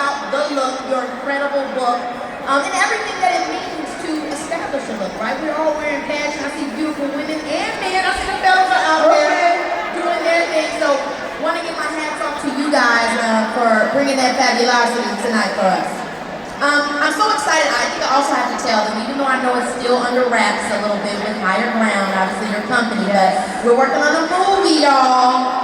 about The Look, your incredible book, and everything that it means to establish a look, right? We're all wearing fashion. I see beautiful women and men. I see the fellas are out there doing their thing. So, want to give my hats off to you guys for bringing that fabulosity tonight for us. I'm so excited. I think I also have to tell them, even though I know it's still under wraps a little bit with Higher Ground, obviously your company, but we're working on a movie, y'all.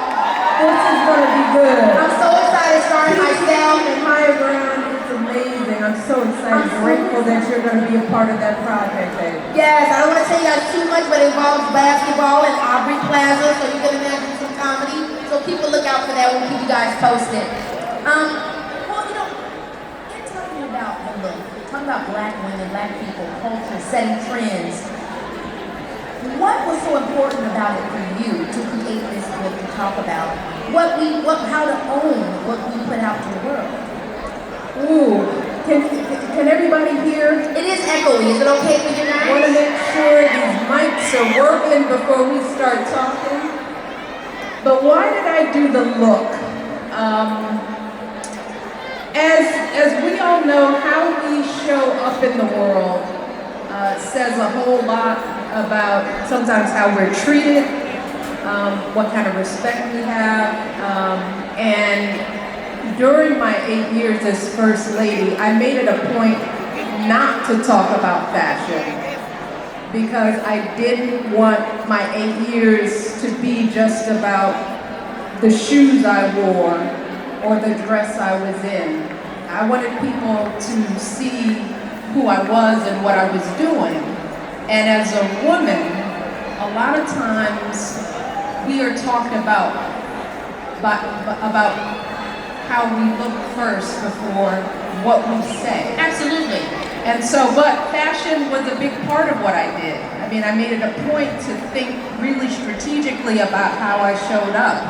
This is going to be good. I'm so excited, starring myself. And Higher Ground, it's amazing. I'm so excited, grateful that you're going to be a part of that project, baby. Yes, I don't want to tell you guys too much, but it involves basketball and Aubrey Plaza, so you can imagine some comedy. So keep a lookout for that. We'll keep you guys posted. Well, you know, we're talking about The Look. We're talking about black women, black people, culture, setting trends. What was so important about it for you to create this book to talk about how to own what we put out to the world? Ooh, can everybody hear? It is echoey. Is it okay for you guys? I want to make sure these mics are working before we start talking. But why did I do The Look? As we all know, how we show up in the world says a whole lot about sometimes how we're treated, what kind of respect we have, and during my 8 years as First Lady, I made it a point not to talk about fashion because I didn't want my 8 years to be just about the shoes I wore or the dress I was in. I wanted people to see who I was and what I was doing. And as a woman, a lot of times we are talked about how we look first before what we say. Absolutely. And so, but fashion was a big part of what I did. I mean, I made it a point to think really strategically about how I showed up.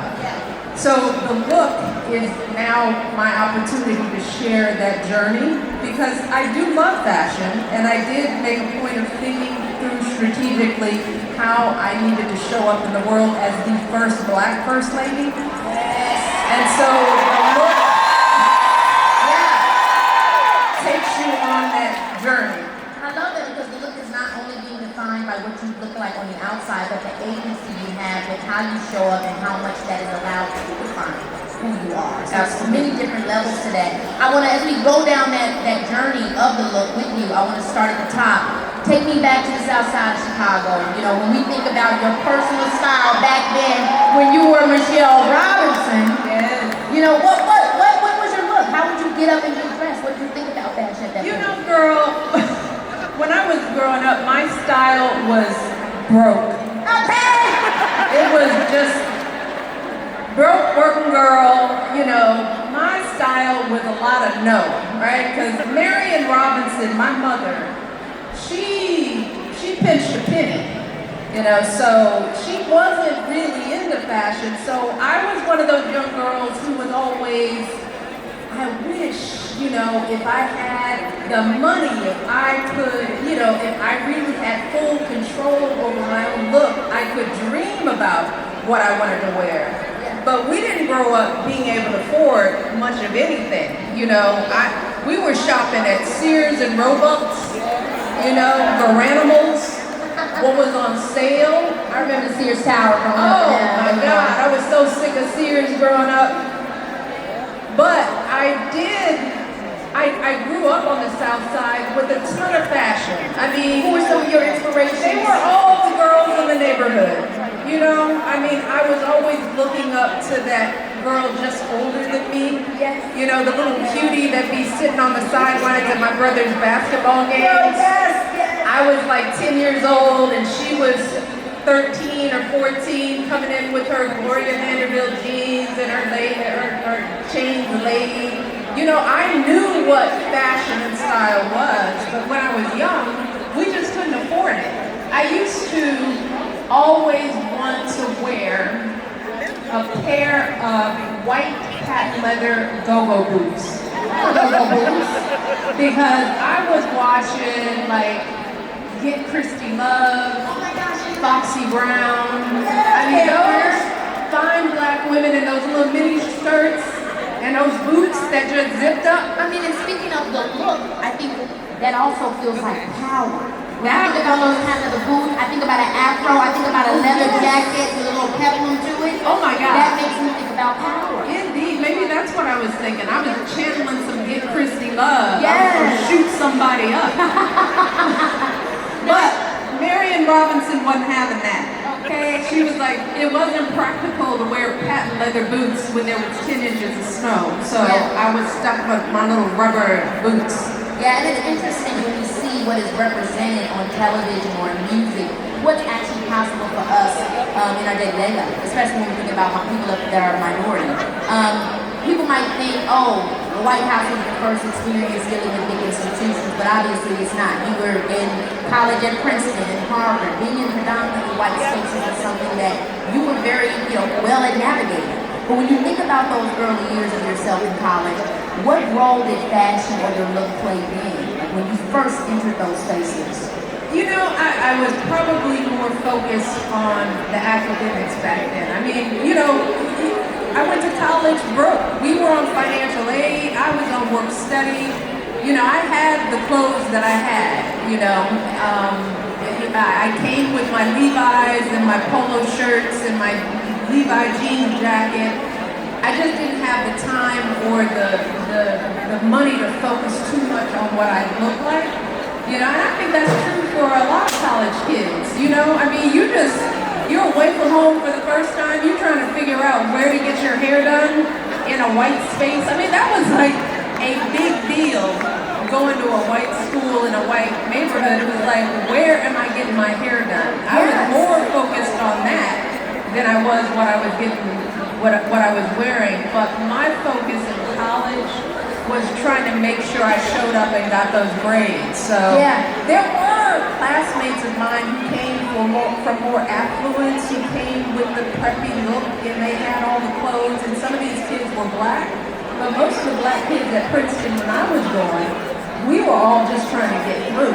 So The Look is now my opportunity to share that journey because I do love fashion and I did make a point of thinking through strategically how I needed to show up in the world as the first black First Lady. And so The Look takes you on that journey. I love that because The Look is not only being defined by what you look like on the outside, but the agency you have with how you show up and how much that is allowed to define who you are. So there's many different levels to that. I want to, as we go down that journey of The Look with you, I want to start at the top. Take me back to the south side of Chicago. You know, when we think about your personal style back then when you were Michelle Robinson, you know, what was your look? How would you get up and get dressed? What did you think about fashion at that point? You know, girl, when I was growing up, my style was broke. Okay! It was just broke working girl, you know. My style was a lot of no, right? Because Marion Robinson, my mother, she pinched a penny, you know, so she wasn't really into fashion. So I was one of those young girls who was always, I wish, you know, if I had the money, if I could, you know, if I really had full control over my own look, I could dream about what I wanted to wear. But we didn't grow up being able to afford much of anything, you know. We were shopping at Sears and Roebuck, you know, Garanimals, what was on sale. I remember Sears Tower growing up. Oh my God, I was so sick of Sears growing up. But I grew up on the South Side with a ton of fashion. I mean, Who were some of your inspirations? they were all the girls in the neighborhood. You know, I mean, I was always looking up to that girl just older than me. Yes. You know, the little cutie that be sitting on the sidelines at my brother's basketball games. Oh, yes. I was like 10 years old and she was 13 or 14 coming in with her Gloria Vanderbilt jeans and her chains lady. You know, I knew what fashion and style was, but when I was young, we just couldn't afford it. I used to always want to wear a pair of white patent leather go-go boots. Because I was watching like Get Christy Love, Foxy Brown. I mean, those fine black women in those little mini skirts And those boots that just zipped up. I mean, and speaking of the look, I think that also feels like power. When I think about those kind of the boots, I think about an afro, I think about a leather jacket with a little peplum to it. Oh my God. That makes me think about power. Indeed, maybe that's what I was thinking. I was channeling some Get Christy love. Yes. I was gonna shoot somebody up. But Marion Robinson wasn't having that. Okay, she was like, it wasn't practical to wear patent leather boots when there was 10 inches of snow. So I was stuck with my little rubber boots. Yeah, and it's interesting when you see what is represented on television or in music, what's actually possible for us in our day-to-day life, especially when we think about people that are minority. People might think, oh, the White House was the first experience dealing with big institutions, but obviously it's not. You were in college at Princeton and Harvard. Being in predominantly white spaces is something that you were very, well at navigating. But when you think about those early years of yourself in college, what role did fashion or your look play in when you first entered those spaces? I was probably more focused on the academics back then. I mean, I went to college broke. We were on financial aid. I was on work study. I had the clothes that I had, I came with my Levi's and my polo shirts and my Levi jean jacket. I just didn't have the time or the money to focus too much on what I look like. And I think that's true for a lot of college kids. I mean, you're away from home for the first time. You're trying to figure out where to get your hair done in a white space. I mean, that was like a big deal going to a white school in a white neighborhood. It was like, where am I getting my hair done? I was more focused on that than I was what I was wearing. But my focus in college was trying to make sure I showed up and got those grades. So there were classmates of mine who came from more affluence, who came with the preppy look, and they had all the clothes, and some of these kids were black. But most of the black kids at Princeton when I was going, we were all just trying to get through.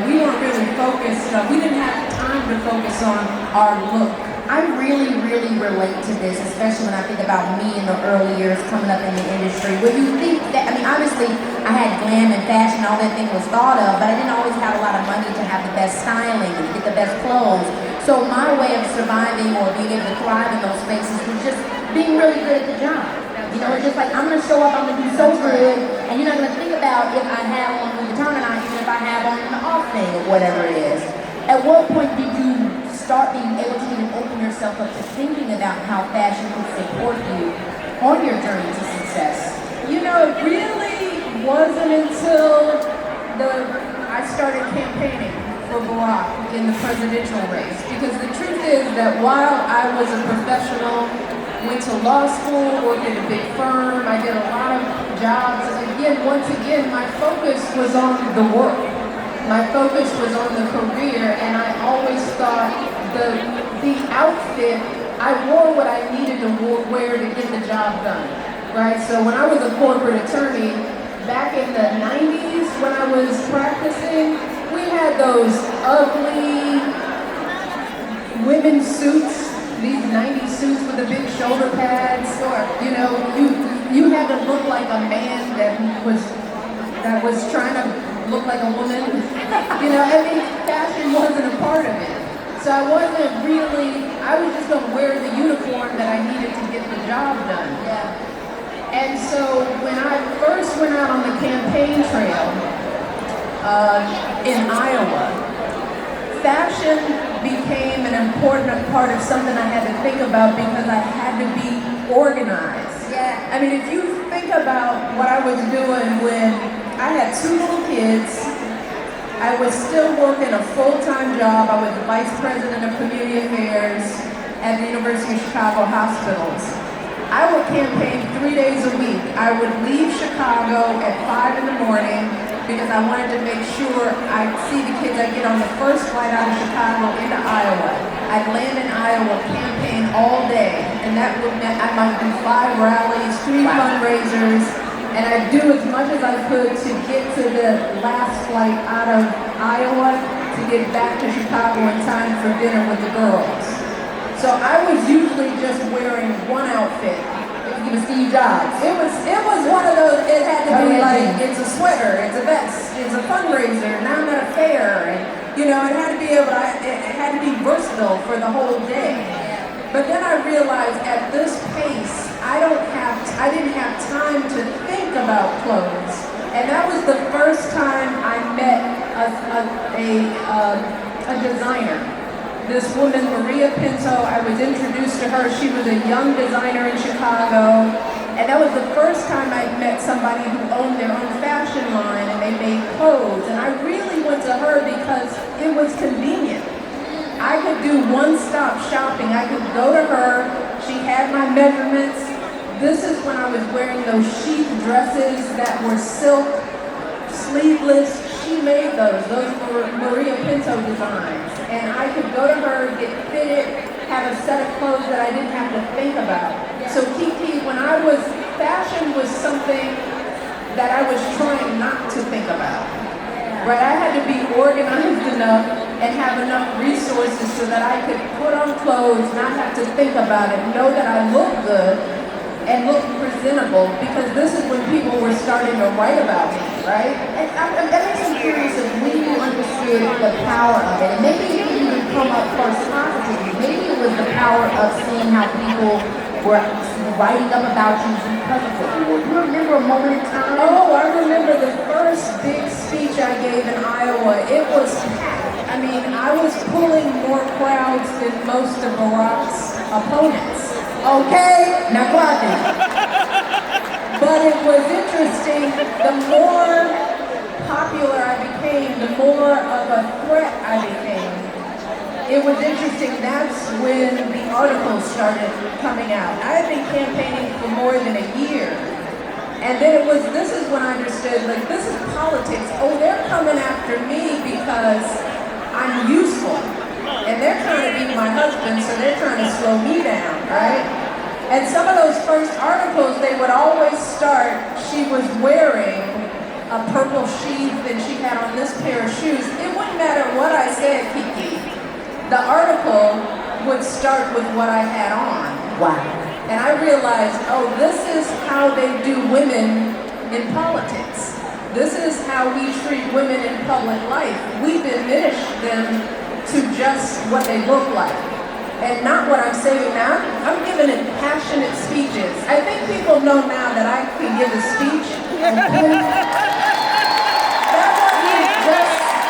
We weren't really focused. We didn't have time to focus on our look. I really, really relate to this, especially when I think about me in the early years coming up in the industry. When you think that, I mean, obviously I had glam and fashion, all that thing was thought of, but I didn't always have a lot of money to have the best styling and get the best clothes. So my way of surviving or being able to thrive in those spaces was just being really good at the job. It's just like, I'm going to show up, I'm going to do so good, and you're not going to think about if I have on Louis Vuitton or not, even if I have on the off thing or whatever it is. At what point did you start being able to even open yourself up to thinking about how fashion could support you on your journey to success? It really wasn't until I started campaigning for Barack in the presidential race. Because the truth is that while I was a professional, went to law school, worked in a big firm, I did a lot of jobs. Once again, my focus was on the work. My focus was on the career, and I always thought the outfit, I wore what I needed to wear to get the job done, right? So when I was a corporate attorney, back in the 90s when I was practicing, we had those ugly women's suits, these 90s suits with the big shoulder pads. You had to look like a man that was trying to look like a woman. Fashion wasn't a part of it. So I was just going to wear the uniform that I needed to get the job done. And so when I first went out on the campaign trail in Iowa, fashion became an important part of something I had to think about because I had to be organized. I mean, if you think about what I was doing when I had 2 little kids, I was still working a full-time job. I was the vice president of community affairs at the University of Chicago Hospitals. I would campaign 3 days a week. I would leave Chicago at 5 in the morning because I wanted to make sure I'd see the kids. I'd get on the first flight out of Chicago into Iowa. I'd land in Iowa, campaign all day, and that would mean I might do 5 rallies, 3 fundraisers, and I'd do as much as I could to get to the last flight out of Iowa to get back to Chicago in time for dinner with the girls. So I was usually just wearing one outfit. you were Steve Jobs. It was one of those, it had to be Oh, yeah, like, yeah. it's a sweater, it's a vest, it's a fundraiser, now I'm at a fair, and you know, it had to be it had to be versatile for the whole day. But then I realized at this pace, I didn't have time to think about clothes. And that was the first time I met a designer. This woman, Maria Pinto, I was introduced to her. She was a young designer in Chicago. And that was the first time I met somebody who owned their own fashion line and they made clothes. And I really went to her because it was convenient. I could do one-stop shopping. I could go to her. She had my measurements. This is when I was wearing those sheath dresses that were silk, sleeveless. She made those. Those were Maria Pinto designs. And I could go to her, get fitted, have a set of clothes that I didn't have to think about. So Kiki, fashion was something that I was trying not to think about. Right? I had to be organized enough and have enough resources so that I could put on clothes, not have to think about it, know that I look good and look presentable, because this is when people were starting to write about me, right? And that makes me curious of when you understood the power of it. And maybe it didn't even come up first positively. Maybe it was the power of seeing how people were writing up about you because of what you wore. Do you remember a moment in time? Oh, I remember the first big speech I gave in Iowa. It was packed. I mean, I was pulling more crowds than most of Barack's opponents. Okay, now clock it. But it was interesting. The more popular I became, the more of a threat I became. It was interesting. That's when the articles started coming out. I had been campaigning for more than a year. And then this is when I understood, like, this is politics. Oh, they're coming after me because I'm useful. And they're trying to be my husband, so they're trying to slow me down, right? And some of those first articles, they would always start, she was wearing a purple sheath and she had on this pair of shoes. It wouldn't matter what I said, Kiki. The article would start with what I had on. Wow. And I realized, oh, this is how they do women in politics. This is how we treat women in public life. We diminish them to just what they look like, and not what I'm saying now. I'm giving passionate speeches. I think people know now that I can give a speech. That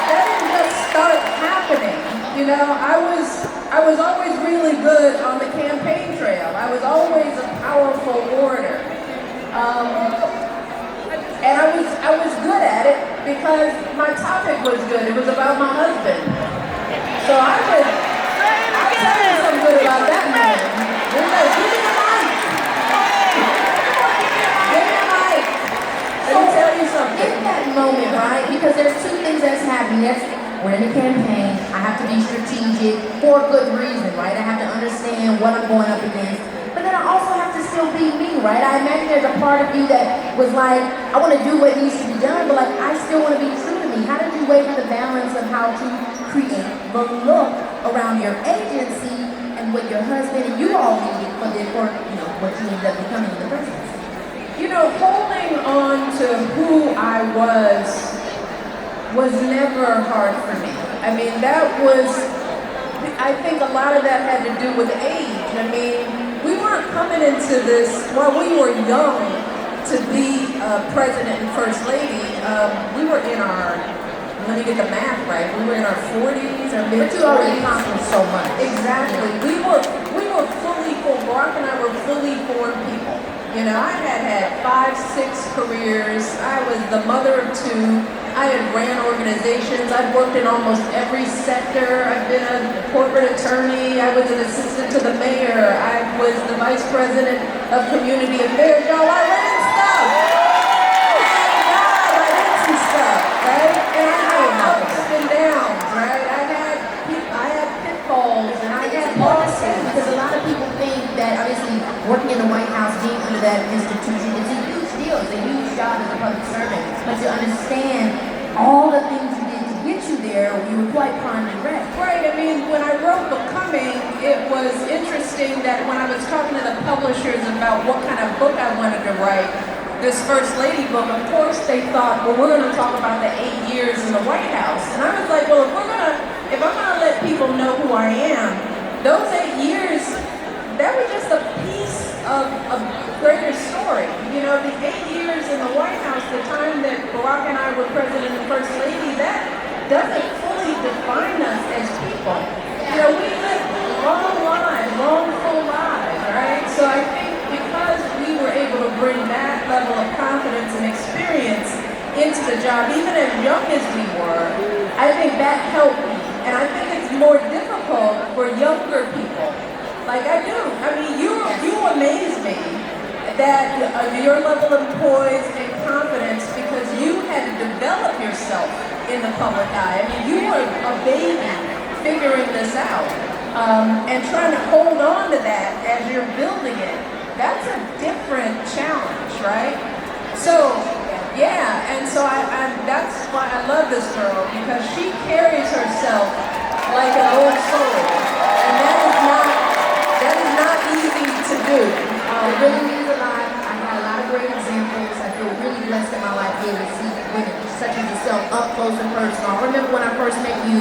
didn't just start happening. You know, I was always really good on the campaign trail. I was always a powerful orator. And I was good at it because my topic was good. It was about my husband. So I'll tell you something good about that man. Give me the mic. Give me the mic. Let me tell you something. In that moment, right? Because there's two things that's happening. We're in a campaign. I have to be strategic for a good reason, right? I have to understand what I'm going up against. But then I also have to still be me, right? I imagine there's a part of you that was like, I want to do what needs to be done, but like, I still want to be true to me. How did you weigh the balance of how to create the look around your agency and what your husband and you all needed for what you ended up becoming in the presidency? You know, holding on to who I was never hard for me. I mean, I think a lot of that had to do with age. I mean, we weren't coming into this, while we were young to be president and first lady, we were in our, let me get the math right, we were in our 40s or mid-40s. But you already accomplished so much. Exactly. We were fully formed. Barack and I were fully formed people. You know, I had 5, 6 careers. I was the mother of 2. I had ran organizations. I've worked in almost every sector. I've been a corporate attorney. I was an assistant to the mayor. I was the vice president of community affairs. Y'all, I ran stuff. Thank God I ran some stuff, right? And I had ups and downs, right? I had pitfalls and I had losses. Because a lot of people think that obviously working in the White House, being under that institution, it's a huge deal. It's a huge job as a public servant. But to understand all the things you did to get get you there, you were quite primed and ready. Right, I mean, when I wrote Becoming, it was interesting that when I was talking to the publishers about what kind of book I wanted to write, this First Lady book, of course they thought, well, we're gonna talk about the 8 years in the White House. And I was like, well, if I'm gonna let people know who I am, those 8 years, that was just a piece of a greater story. You know, the 8 years in the White House, the time that Barack and I were President and First Lady, that doesn't fully define us as people. You know, we live long lives, long full lives, right? So I think because we were able to bring that level of confidence and experience into the job, even as young as we were, I think that helped me. And I think it's more difficult for younger people. Like I do. I mean, you amaze me that your level of poise and confidence because you had to develop yourself in the public eye. I mean, you were a baby figuring this out and trying to hold on to that as you're building it. That's a different challenge, right? So, yeah, and so that's why I love this girl because she carries herself like an old soul, and that is not easy to do. It really means a lot. I got a lot of great examples. I feel really blessed in my life being able to see women such as yourself up close and personal. I remember when I first met you,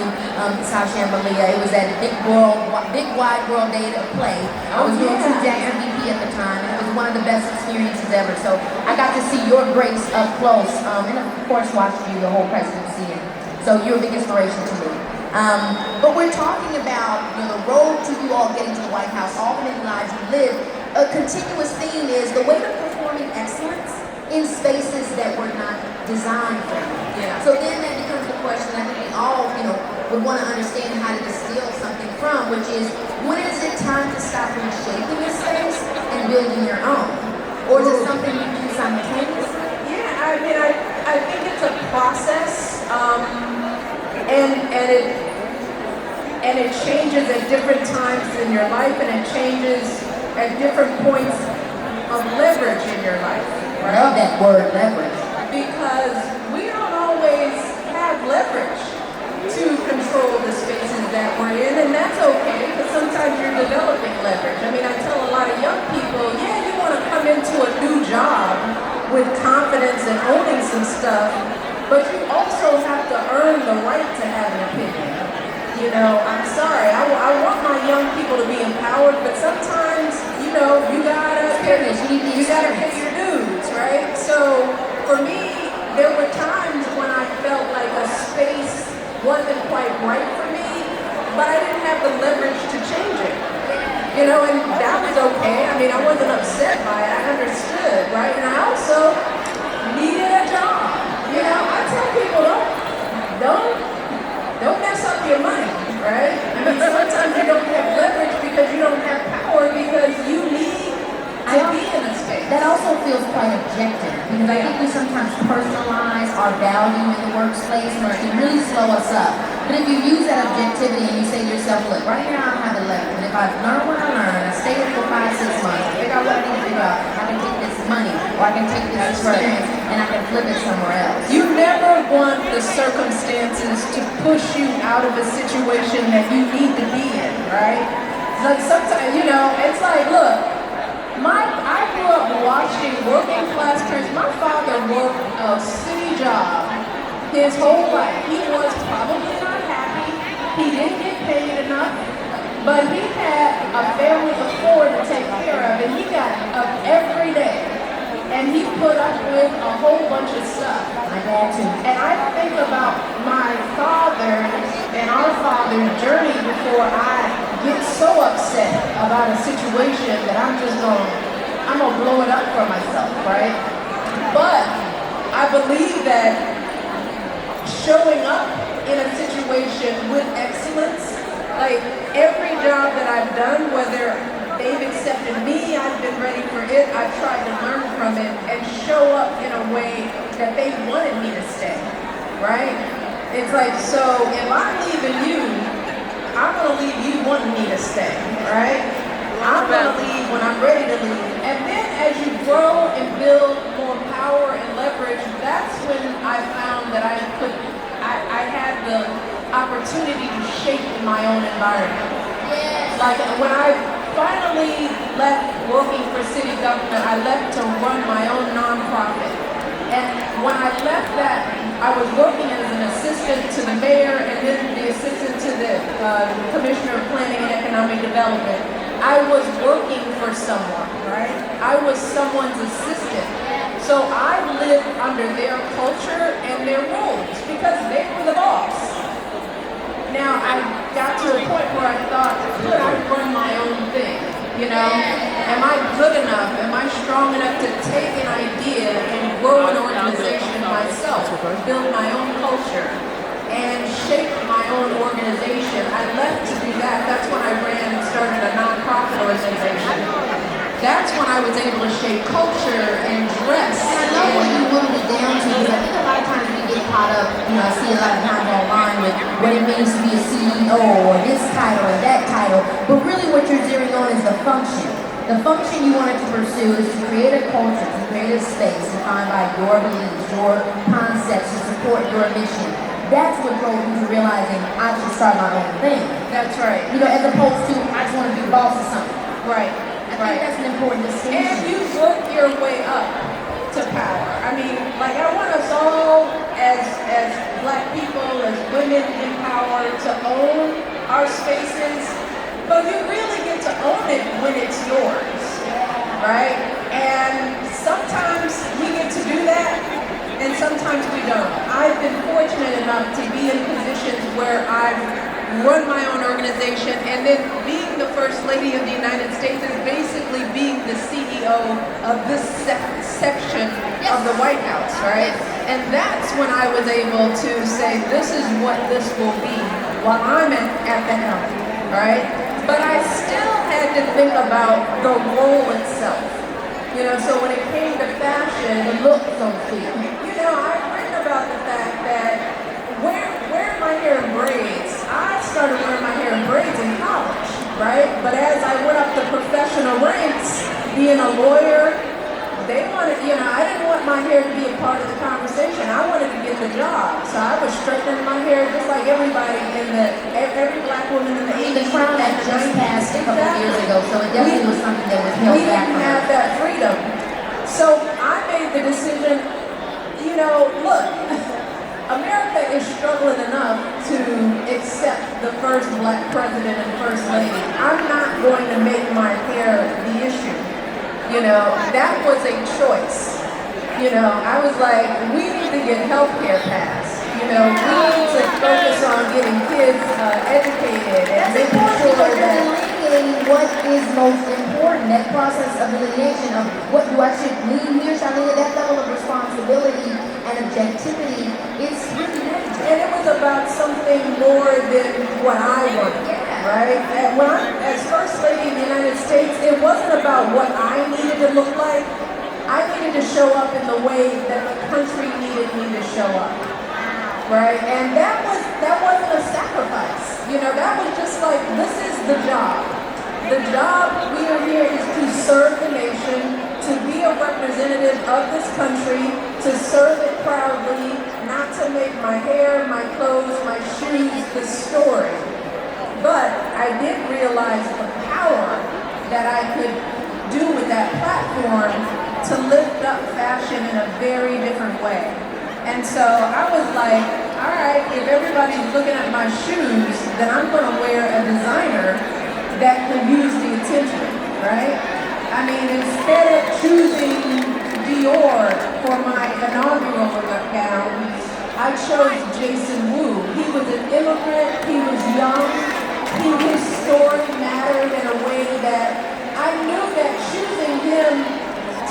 Sasha and Malia, it was at Big Wide World Day of Play. I was doing 2 Jack MVP at the time, and it was one of the best experiences ever. So I got to see your grace up close, and of course watched you the whole presidency. And so you're a big inspiration to me. But we're talking about the road to you all getting to the White House, all the many lives you live. A continuous theme is the way to performing excellence in spaces that were not designed for you. Yeah. So then that becomes the question I think we all, would want to understand how to distill something from, which is when is it time to stop reshaping your space and building your own? Or is it something you do simultaneously? Yeah, I mean, I think it's a process, and it changes at different times in your life, and it changes at different points of leverage in your life. Right? I love that word, leverage. Because we don't always have leverage to control the spaces that we're in, and that's okay, because sometimes you're developing leverage. I mean, I tell a lot of young people, yeah, you want to come into a new job with confidence and owning some stuff, but you also have to earn the right to have an opinion. I'm sorry, I want my young people to be empowered, but sometimes, you gotta pay your dues, right? So for me, there were times when I felt like a space wasn't quite right for me, but I didn't have the leverage to change it. And that was okay. I mean, I wasn't upset by it. I understood, right? And I also needed a job. I tell people, don't mess up your money, right? I mean, sometimes you don't have leverage because you don't have power because you need to be in a space. That also feels quite objective because I think we sometimes personalize our value in the workspace and it can really slow us up. But if you use that objectivity and you say to yourself, look, right here I don't have the leverage, and if I learn what I learn, I stay here for 5-6 months, I figure out what I need to figure out, I can take this money or I can take this experience and I can flip it somewhere else. You never want the circumstances to push you out of a situation that you need to be in, right? Like sometimes, it's like, look, I grew up watching working class parents. My father worked a city job his whole life. He was probably not happy. He didn't get paid enough, but he had a family of 4 to take care of, and he got up every day. And he put up with a whole bunch of stuff. My dad too. And I think about my father and our father's journey before I get so upset about a situation that I'm gonna blow it up for myself, right? But I believe that showing up in a situation with excellence, like every job that I've done, whether they've accepted me, I've been ready for it, I've tried to learn from it and show up in a way that they wanted me to stay, right? It's like, so if I'm leaving you, I'm gonna leave you wanting me to stay, right? I'm gonna leave when I'm ready to leave. And then as you grow and build more power and leverage, that's when I found that I had the opportunity to shape my own environment. Yes. Like when I finally left working for city government, I left to run my own nonprofit. And when I left that, I was working as an assistant to the mayor and then the assistant to the Commissioner of Planning and Economic Development. I was working for someone, right? I was someone's assistant. So I lived under their culture and their rules because they were the boss. Now I got to a point where I thought, could I run my own thing? You know, am I good enough? Am I strong enough to take an idea and grow an organization myself, build my own culture, and shape my own organization? I left to do that. That's when I ran and started a nonprofit organization. That's when I was able to shape culture and dress. And I love what you whittled it down to, because I think a lot of times we get caught up, I see a lot of times online with what it means to be a CEO or this title or that title, but really what you're zeroing on is the function. The function you wanted to pursue is to create a culture, to create a space defined by your beliefs, your concepts, to support your mission. That's what drove you to realizing I should start my own thing. That's right. As opposed to I just want to be the boss of something. Right. I think that's an important distinction. And you work your way up to power. I mean, like I want us all as Black people, as women in power to own our spaces, but you really get to own it when it's yours, right? And sometimes we get to do that, and sometimes we don't. I've been fortunate enough to be in positions where I've run my own organization, and then being the First Lady of the United States is basically being the CEO of this section of the White House, right? And that's when I was able to say, this is what this will be while I'm at the helm, right? But I still had to think about the role itself. So when it came to fashion, The look, so to speak. I've written about the fact that wearing my hair in braids, I started wearing my hair in braids in college, right? But as I went up the professional ranks, being a lawyer, they wanted, I didn't want my hair to be a part of the conversation. I wanted to get the job. So I was straightening my hair just like everybody every Black woman in the 80s. The Crown Act just passed a couple of years ago, so it definitely was something that was held We back didn't from have us. that freedom. So I made the decision, look, America is struggling enough to accept the first Black president and first lady. I'm not going to make my hair the issue. That was a choice. I was like, we need to get health care passed. We need to focus on getting kids educated and That's making important sure because you're that delineating what is most important. That process of delineation of what do I should lead here, should I lead that level of responsibility and objectivity is really major. And it was about something more than what I wanted, right? And when as First Lady of the United States, it wasn't about what I needed to look like. I needed to show up in the way that the country needed me to show up, right? And that wasn't a sacrifice. That was just like, this is the job. The job we are here is to serve the nation, to be a representative of this country, to serve it proudly, not to make my hair, my clothes, my shoes the story. But I did realize the power that I could do with that platform to lift up fashion in a very different way. And so I was like, all right, if everybody's looking at my shoes, then I'm going to wear a designer that can use the attention, right? I mean, instead of choosing Dior for my inaugural gown, I chose Jason Wu. He was an immigrant, he was young, his story mattered in a way that I knew that choosing him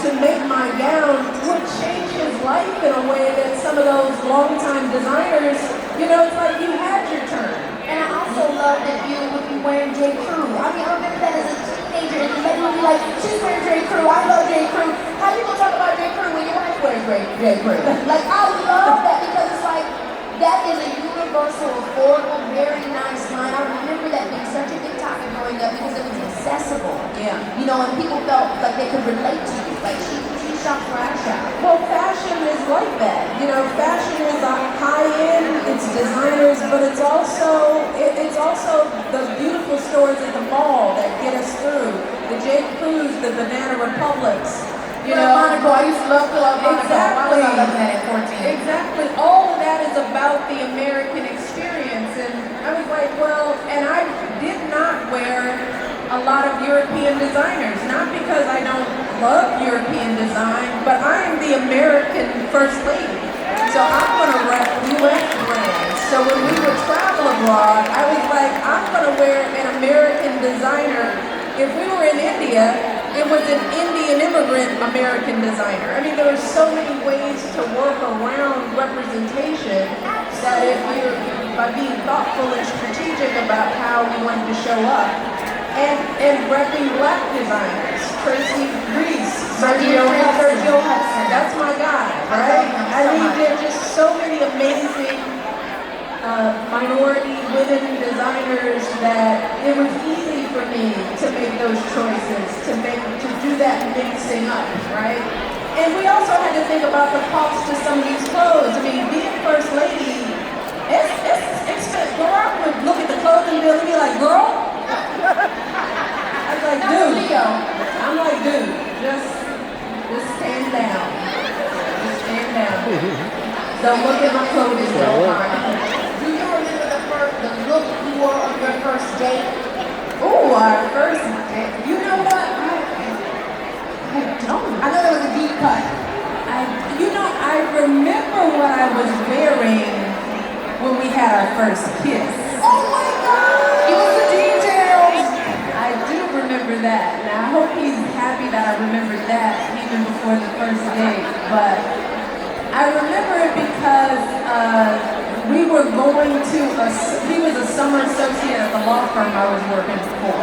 to make my gown would change his life in a way that some of those longtime designers, it's like you had your turn. And I also love that you would be wearing J. Crew. I remember that as a teenager, and everybody would be like, she's wearing J. Crew, I love J. Crew. How you gonna talk about J. Crew when your wife wears J. Crew? Like, I love that because it's like, that is a universal, affordable, very nice line. I remember that being such a big topic growing up because it was accessible. Yeah. And people felt like they could relate to you. Like, she shops where I shop. Well, fashion is like that. Fashion is high end, it's designers but it's also the beautiful stories at the mall that get us through. The J. Crews, the Banana Republics. You know, Monaco, I used to love Club Monaco. Exactly. I was loving that at 14. Exactly. All of that is about the American experience. And I was like, well, and I did not wear a lot of European designers. Not because I don't love European design, but I am the American First Lady. So I'm going to rep U.S. brands. So when we would travel abroad, I was like, I'm going to wear an American designer. If we were in India, it was an Indian immigrant American designer. I mean, there were so many ways to work around representation that if you're, by being thoughtful and strategic about how we wanted to show up, and repping black designers, Tracy Reese, Sergio Hudson, that's my guy, right? I mean, there are just so many amazing minority women designers that it was easy for me to make those choices, to do that mixing up, right? And we also had to think about the cost of some of these clothes. I mean, being First Lady, it's expensive. Barack would look at the clothing bill and be like, girl, I was like, dude, I'm like, dude, just stand down. Just stand down. Don't look at my clothing bill. Do you remember the look you wore on your first date? Oh, our first date. You know what? I don't. I know there was a deep cut. I remember what I was wearing when we had our first kiss. Oh my God! Give us the details. I do remember that. Now I hope he's happy that I remembered that even before the first date. But I remember it because we were going to he was a summer associate at the law firm I was working for.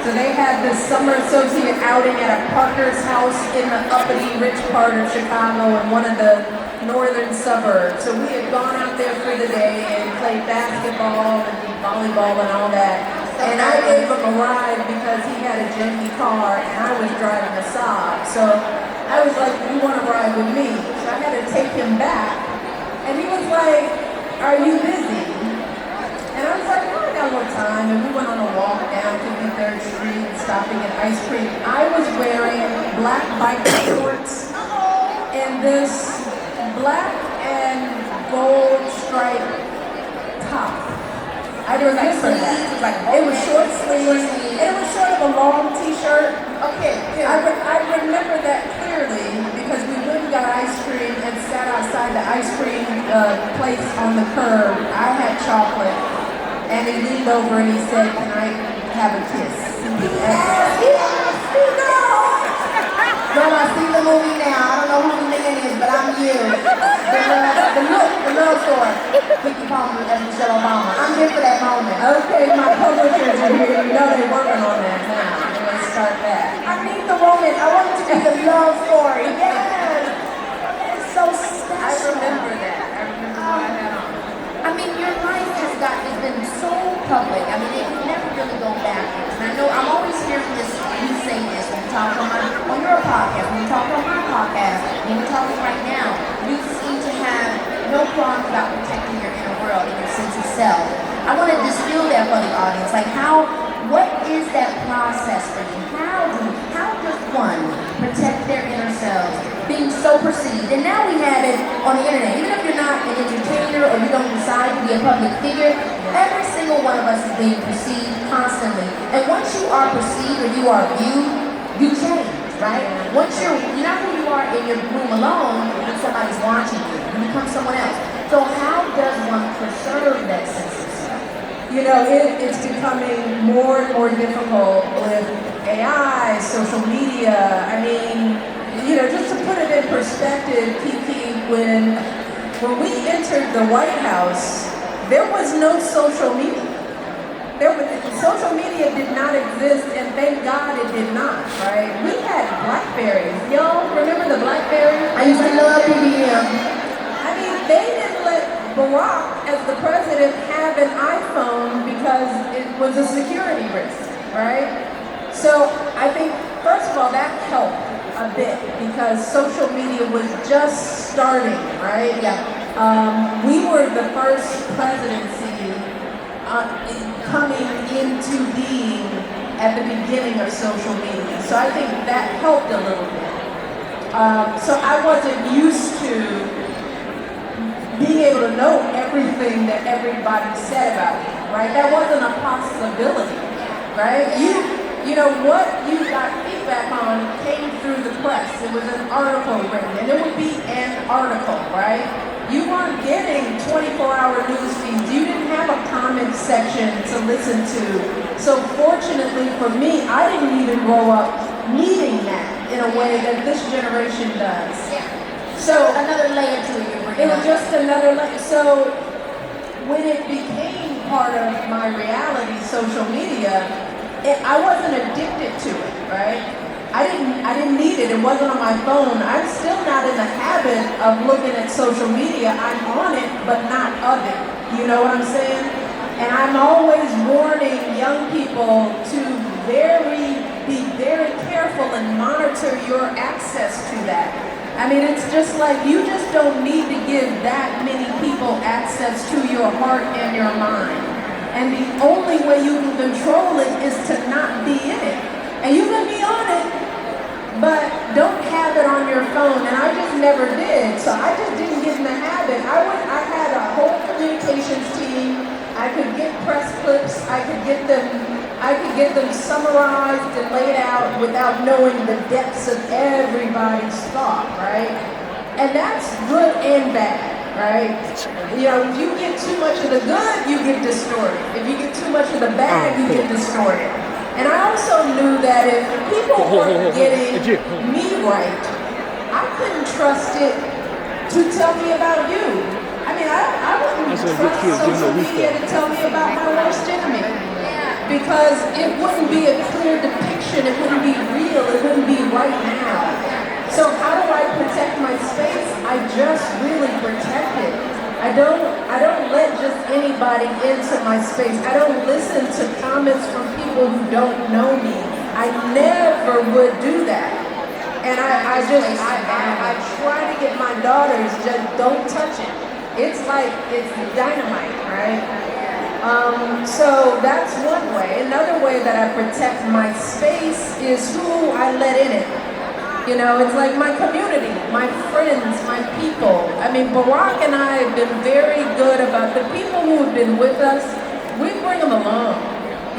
So they had this summer associate outing at a partner's house in the uppity rich part of Chicago in one of the northern suburbs. So we had gone out there for the day and played basketball and volleyball and all that. And I gave him a ride because he had a janky car and I was driving a Saab. So I was like, you want to ride with me? So I had to take him back. And he was like, are you busy? And I was like, oh, I got a little time. And we went on a walk down 53rd Street, stopping at ice cream. I was wearing black biker shorts and this black and gold striped top. I was like, it was short sleeves, and it was sort of a long t-shirt. Okay, I remember that clearly because we went and got ice cream and sat outside the ice cream place on the curb. I had chocolate, and he leaned over and he said, can I have a kiss? Girl, I see the movie now. I don't know who the man is, but I'm you. The little store. Kiki Palmer as Michelle Obama. I'm here for that moment. Okay, my publishers are here. You know they're working on that now. Let's start that. I need the moment. I want it to be the love story. Yes. It's so special. I remember that. I remember what I had on. I mean, your life has been so public. I mean, it can never really go backwards. And I know I'm always hearing this, you say this when you talk on your podcast, when you talk on my podcast, when we're talking right now, you seem to have no qualms about protecting your inner world and your sense of self. I want to distill that for the audience. Like what is that process for you? How does one protect their inner selves, being so perceived? And now we have it on the internet. Even if you're not an entertainer or you don't decide to be a public figure, every single one of us is being perceived constantly. And once you are perceived or you are viewed, you change, right? Once you're not who you are in your room alone, when somebody's watching you, you become someone else. So how does one preserve that sense of self? You know, it's becoming more and more difficult with AI, social media. I mean, you know, just to put it in perspective, Kiki, when we entered the White House, there was no social media. Social media did not exist, and thank God it did not, right? We had Blackberries. Y'all remember the Blackberry? I used to love BBM. I mean, they didn't let Barack, as the president, have an iPhone because it was a security risk, right? So I think, first of all, that helped a bit because social media was just starting, right? Yeah. We were the first presidency coming into being at the beginning of social media. So I think that helped a little bit. So I wasn't used to being able to know everything that everybody said about me, right? That wasn't a possibility, right? You know, what you got feedback on came through the press. It was an article written, and it would be an article, right? You weren't getting 24-hour news feeds. You didn't have a comment section to listen to. So fortunately for me, I didn't even grow up needing that in a way that this generation does. Yeah. So Another layer to it. it was just another layer. So when it became part of my reality, social media, I wasn't addicted to it, right? I didn't need it. It wasn't on my phone. I'm still not in the habit of looking at social media. I'm on it, but not of it. You know what I'm saying? And I'm always warning young people to be very careful and monitor your access to that. I mean, it's just like you just don't need to give that many people access to your heart and your mind. And the only way you can control it is to not be in it. And you can be on it, but don't have it on your phone. And I just never did. So I just didn't get in the habit. I had a whole communications team. I could get press clips. I could get them summarized and laid out without knowing the depths of everybody's thought, right? And that's good and bad. Right? You know, if you get too much of the good, you get distorted. If you get too much of the bad, you get distorted. And I also knew that if people weren't getting me right, I couldn't trust it to tell me about you. I mean, I wouldn't trust social media to tell me about my worst enemy. Because it wouldn't be a clear depiction, it wouldn't be real, it wouldn't be right now. So how do I protect my space? I just really protect it. I don't let just anybody into my space. I don't listen to comments from people who don't know me. I never would do that. And I try to get my daughters, just don't touch it. It's like, it's dynamite, right? So that's one way. Another way that I protect my space is who I let in it. You know, it's like my community, my friends, my people. I mean, Barack and I have been very good about the people who have been with us. We bring them along.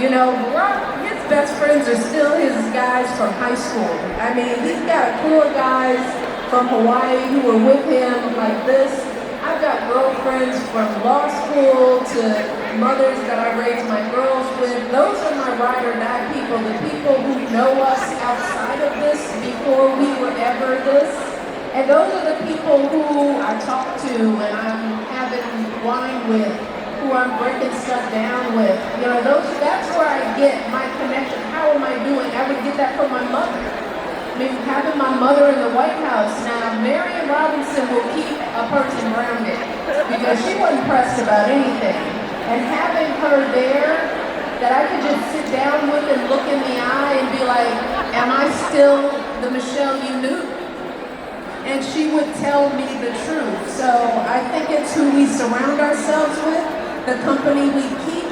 You know, Barack, his best friends are still his guys from high school. I mean, he's got a crew of guys from Hawaii who were with him like this. I've got girlfriends from law school to mothers that I raised my girls with. Those are my ride or die people, the people who know us outside of this before we were ever this. And those are the people who I talk to and I'm having wine with, who I'm breaking stuff down with. You know, that's where I get my connection. How am I doing? I would get that from my mother. I mean, having my mother in the White House. Now, Marion Robinson will keep a person grounded because she wasn't pressed about anything. And having her there that I could just sit down with and look in the eye and be like, am I still the Michelle you knew? And she would tell me the truth. So I think it's who we surround ourselves with, the company we keep.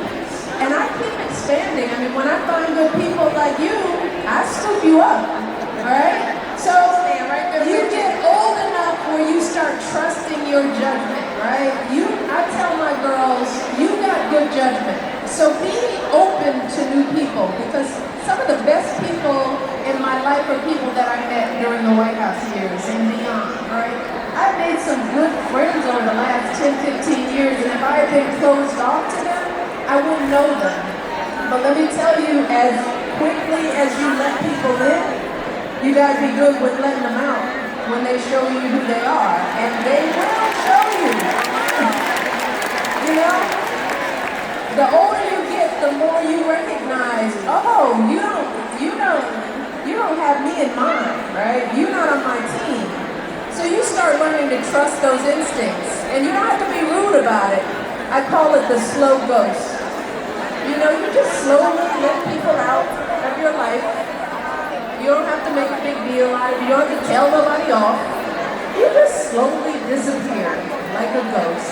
And I keep expanding. I mean, when I find good people like you, I scoop you up. All right? So you get old enough where you start trusting your judgment, right? I tell my girls, you got good judgment. So be open to new people because some of the best people in my life are people that I met during the White House years and beyond, right? I've made some good friends over the last 10, 15 years, and if I had been closed off to them, I wouldn't know them. But let me tell you, as quickly as you let people in, you gotta be good with letting them out when they show you who they are. And they will show you. You know? The older you get, the more you recognize, oh, you don't have me in mind, right? You're not on my team. So you start learning to trust those instincts. And you don't have to be rude about it. I call it the slow ghost. You know, you just slowly let people out of your life. You don't have to make a big deal out of it. You don't have to tell nobody off. You just slowly disappear like a ghost.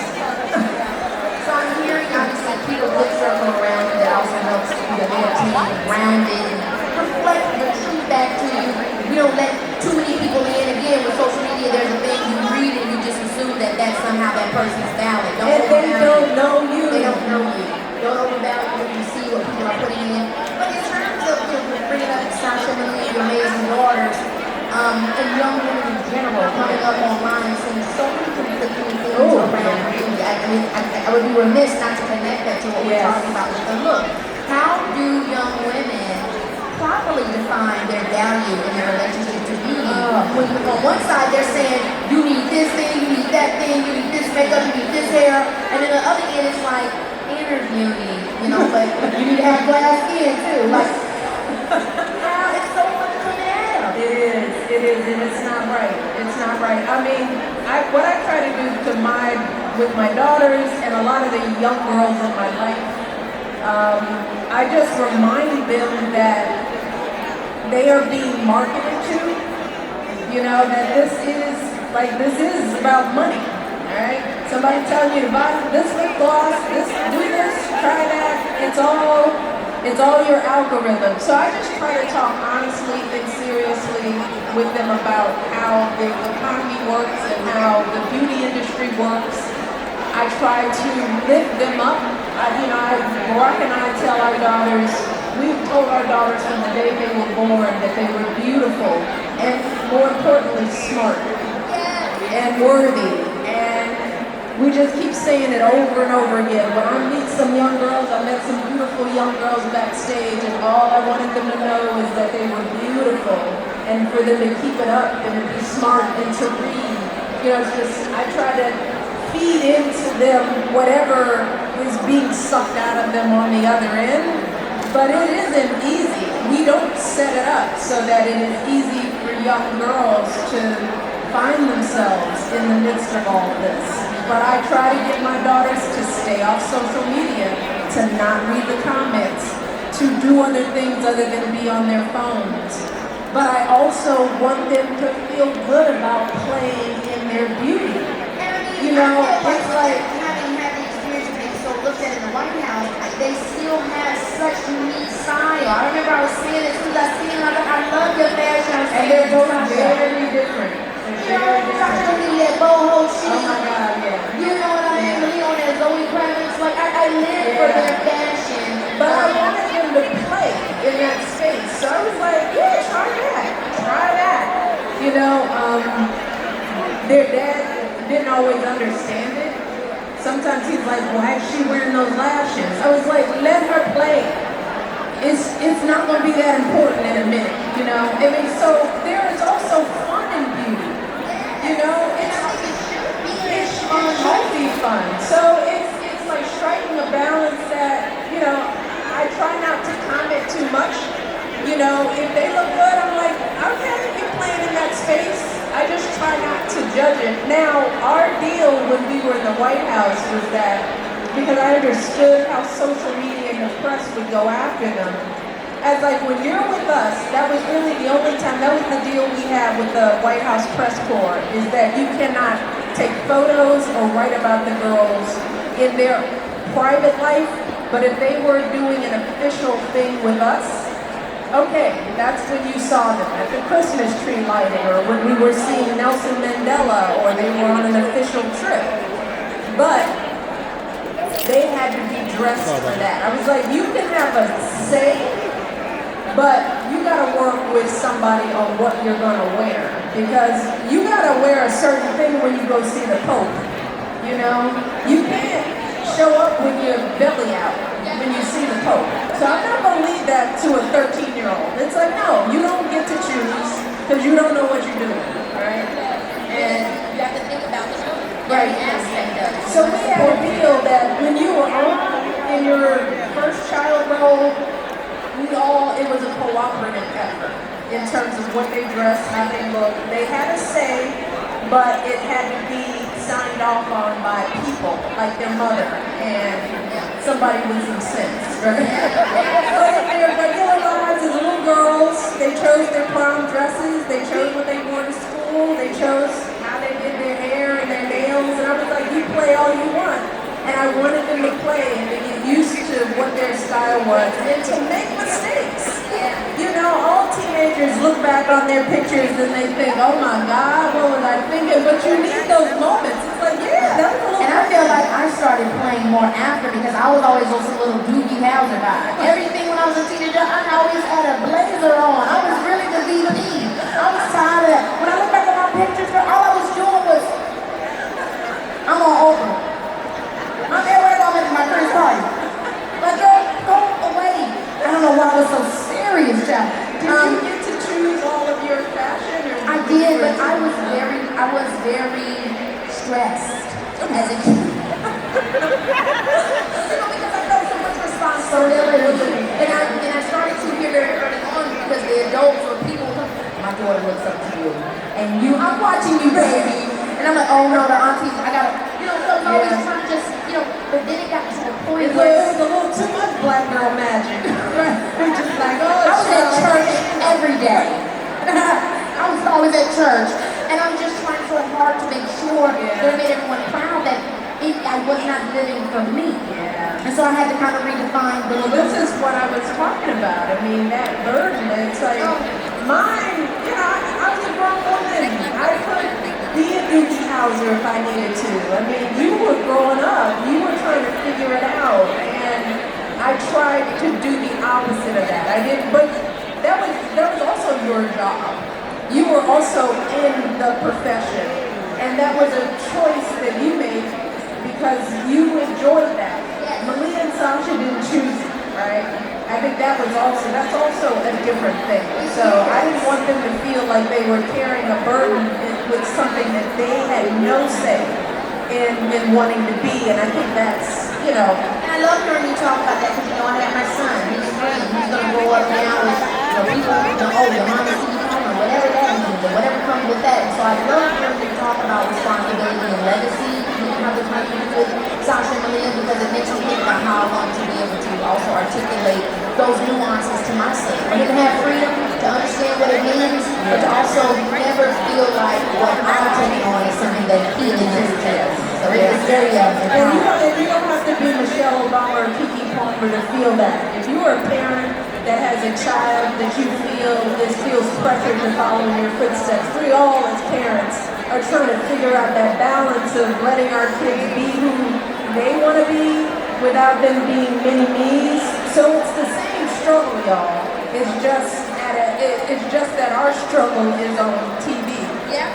So I'm hearing obviously keep a good circle around you that also helps you to maintain grounded and reflect the truth back to you. You don't let too many people in. Again, with social media, there's a thing you read and you just assume that that's somehow that person's valid. And they don't know you. They don't know you. Don't overvalue what you see, what people are putting in. But in terms of bringing up Sasha Marie, your amazing daughters, and young women in general coming up online and seeing so many conflicting things around beauty. I would be remiss not to connect that to what we're talking about with the look. How do young women properly define their value in their relationship to beauty? When on one side they're saying, you need this thing, you need that thing, you need this makeup, you need this hair, and then the other end it's like inner beauty, you know, but you need to have glass skin too. Like, yeah, it's so much to have. It is, and it's not right. It's not right. I mean, what I try to do with my daughters and a lot of the young girls in my life, I just remind them that they are being marketed to, you know, that this is about money, all right? Somebody telling you to buy this lip gloss, do this, try that, it's all your algorithm. So I just try to talk honestly and seriously with them about how the economy works and how the beauty industry works. I try to lift them up. Barack and I tell our daughters, we've told our daughters from the day they were born that they were beautiful and more importantly smart and worthy. And we just keep saying it over and over again. When I meet some young girls, I met some beautiful young girls backstage, and all I wanted them to know is that they were beautiful, and for them to keep it up and to be smart and to read. You know, it's just, I try to feed into them whatever is being sucked out of them on the other end, but it isn't easy. We don't set it up so that it is easy for young girls to find themselves in the midst of all of this. But I try to get my daughters to stay off social media, to not read the comments, to do other things other than be on their phones. But I also want them to feel good about playing in their beauty. You know, it's like having had the experience of being so looked at in the White House, they still have such unique style. I remember I was saying as soon as I seen them, I love your fashion. And they're both very different. You know, Sasha Marie, that boho chic. Oh my God, yeah. You know what I mean? Leon and Zoe Kravitz. Like, I live for their fashion. But I wanted them to play in that space. So I was like, yeah, try that. You know, their dad didn't always understand it. Sometimes he's like, why is she wearing those lashes? I was like, let her play. It's not going to be that important in a minute, you know? I mean, so there is also fun in beauty. You know, it's multi-fun. So it's like striking a balance that, you know, I try not to comment too much. You know, if they look good, I'm like, okay, you're playing in that space. I just try not to judge it. Now, our deal when we were in the White House was that, because I understood how social media and the press would go after them, as like when you're with us, that was really the only time, that was the deal we had with the White House press corps, is that you cannot take photos or write about the girls in their private life, but if they were doing an official thing with us, okay, that's when you saw them at the Christmas tree lighting, or when we were seeing Nelson Mandela, or they were on an official trip. But they had to be dressed for that. I was like, you can have a say, but you gotta work with somebody on what you're gonna wear. Because you gotta wear a certain thing when you go see the Pope. You know? You can't show up with your belly out when you see the Pope. So I'm not gonna leave that to a 13-year-old. It's like, no, you don't get to choose because you don't know what you're doing, right? And you have to think about the right. aspect of it. So we had a deal that when you were on in your first child role, it was a cooperative effort in terms of what they dressed, how they looked. They had a say, but it had to be signed off on by people, like their mother and somebody with some sense, right? But in their regular lives as little girls, they chose their prom dresses, they chose what they wore to school, they chose how they did their hair and their nails, and I was like, you play all you want, And I wanted them to play and to get used to what their style was and to make mistakes. You know, all teenagers look back on their pictures and they think, oh my God, what was I thinking? But you need those moments. It's like, yeah, that was a little. And I feel like I started playing more after because I was always those little Doogie Howser guy. Everything when I was a teenager, I always had a blazer on. I was really the VP. I was tired of that. When I look back at my pictures, girl, all I was doing was, I'm on Oprah. I'm everywhere I'm at my Chris party. Like, girl, go away. I don't know why I was so serious, child. Did you get to choose all of your fashion? Or I did, but I was very stressed as a kid. You know, because I felt so much responsibility. And I started to hear very early on because the adults or people, my daughter looks up to you. And you, I'm watching you, baby. And I'm like, oh no, the aunties, I gotta, you know, so I was always trying to just, you know, but then it got to the point it where was a little too much black girl magic. We're just like, oh, I was at church every day. I was always at church. And I was just trying so hard to make sure that I made everyone proud that I was not living for me. Yeah. And so I had to kind of redefine the This is what I was talking about. I mean, that burden, it's like, mine, you know, I was a grown woman. I could be a Doogie Howser if I needed to. I mean, you were growing up. You were trying to figure it out. And I tried to do the opposite of that. I didn't, but that was also your job. You were also in the profession. And that was a choice that you made because you enjoyed that. Malia and Sasha didn't choose it, right? I think that's also a different thing. So I didn't want them to feel like they were carrying a burden with something that they had no say in wanting to be. And I think that's, you know. And I love hearing you talk about that because, you know, I have my son. He's 3. He's going to grow up now with, you know, people, your mom is home or whatever that means or whatever comes with that. And so I love hearing you talk about responsibility and legacy. How the time you with Sasha and Malia because it makes me think about how I want to be able to also articulate those nuances to my son. For him to have freedom, to understand what it means, but to also never feel like what I'm taking on is something that he exists. So it's very And you don't have to be Michelle Obama or Keke Palmer to feel that. If you are a parent that has a child that you feel feels pressured to follow in your footsteps, we all as parents are trying to figure out that balance of letting our kids be who they want to be without them being mini-me's. So it's the same struggle, y'all. It's just that our struggle is on TV. Yeah,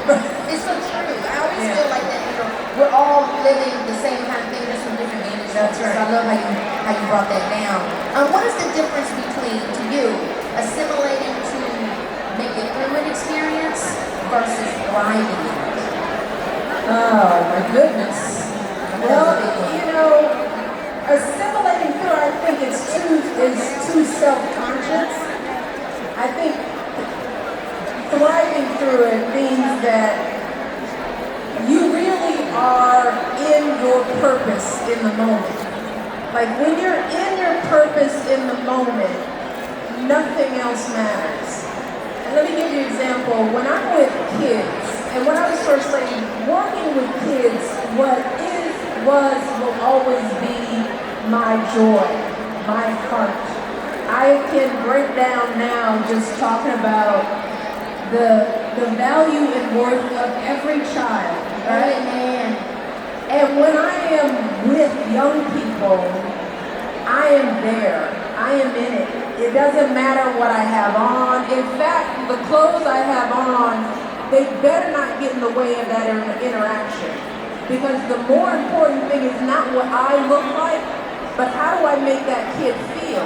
it's so true. I always feel like that, you know, we're all living the same kind of thing, just from different vantage points. That's right. So I love how you brought that down. What is the difference between, to you, assimilating to make it through an experience versus thriving in it? Oh my goodness. Well, you know, assimilating through, I think is too self-conscious. I think thriving through it means that you really are in your purpose in the moment. Like when you're in your purpose in the moment, nothing else matters. And let me give you an example. When I'm with kids, and when I was First Lady, working with kids, will always be my joy, my heart. I can break down now just talking about the value and worth of every child, right? Amen. And when I am with young people, I am there. I am in it. It doesn't matter what I have on. In fact, the clothes I have on, they better not get in the way of that interaction. Because the more important thing is not what I look like, but how do I make that kid feel?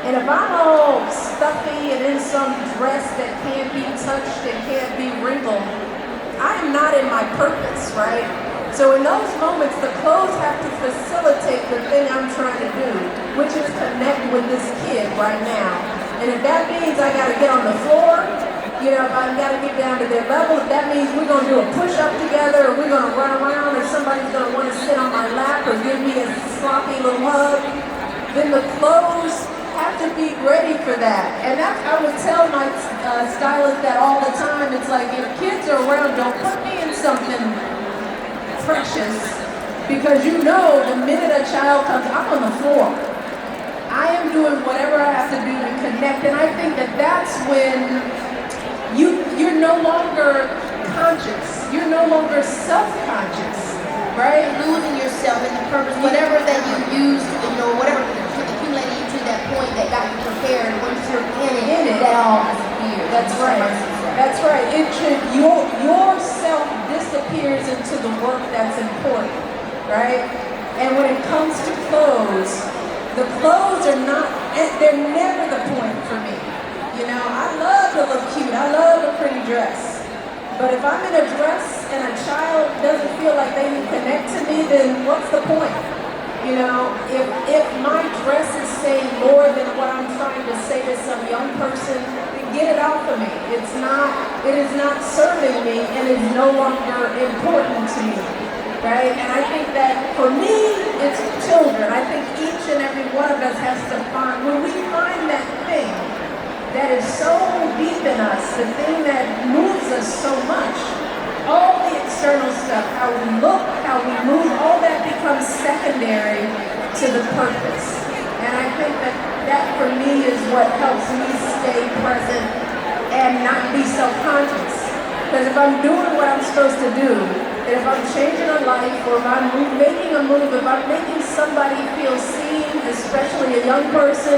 And if I'm all stuffy and in some dress that can't be touched and can't be wrinkled, I am not in my purpose, right? So in those moments, the clothes have to facilitate the thing I'm trying to do, which is connect with this kid right now. And if that means I gotta get on the floor, you know, if I gotta get down to their level, if that means we're gonna do a push-up together, or we're gonna run around, or somebody's gonna wanna sit on my lap or give me a sloppy little hug, then the clothes have to be ready for that. And that's, I would tell my stylist that all the time. It's like, if kids are around, don't put me in something precious Because you know the minute a child comes, I'm on the floor. I am doing whatever I have to do to connect, and I think that that's when you're no longer conscious. You're no longer self-conscious, right? Losing yourself in the purpose, whatever that you used, whatever accumulated you to that point that got you prepared. Once you're in it, that all disappears. That's right. That's right. It should your self disappears into the work that's important, right? And when it comes to clothes, the clothes are not, they're never the point for me. I love to look cute. I love a pretty dress. But if I'm in a dress and a child doesn't feel like they can connect to me, then what's the point? If my dress is saying more than what I'm trying to say to some young person, then get it off of me. It is not serving me and is no longer important to me. Right? And I think that for me, it's children. I think each and every one of us has to find, when we find that thing that is so deep in us, the thing that moves us so much, all the external stuff, how we look, how we move, all that becomes secondary to the purpose. And I think that for me is what helps me stay present and not be self-conscious. Because if I'm doing what I'm supposed to do, if I'm changing a life, or if I'm making a move, if I'm making somebody feel seen, especially a young person,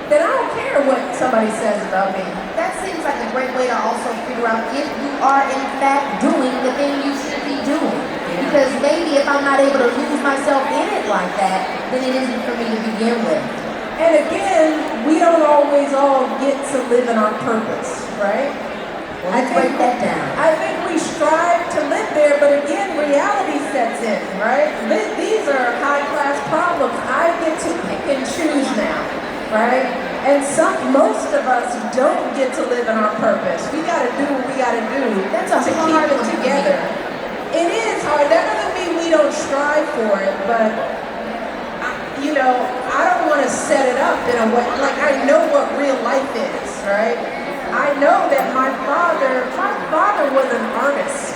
then I don't care what somebody says about me. That seems like a great way to also figure out if you are in fact doing the thing you should be doing. Because maybe if I'm not able to lose myself in it like that, then it isn't for me to begin with. And again, we don't always all get to live in our purpose, right? Let's break that down. I think we strive to live there, but again, reality sets in, right? These are high-class problems. I get to pick and choose now, right? And most of us don't get to live in our purpose. We got to do what we got to do to keep it together. It is hard. That doesn't mean we don't strive for it, but I don't want to set it up in a way, like I know what real life is, right? I know that my father was an artist.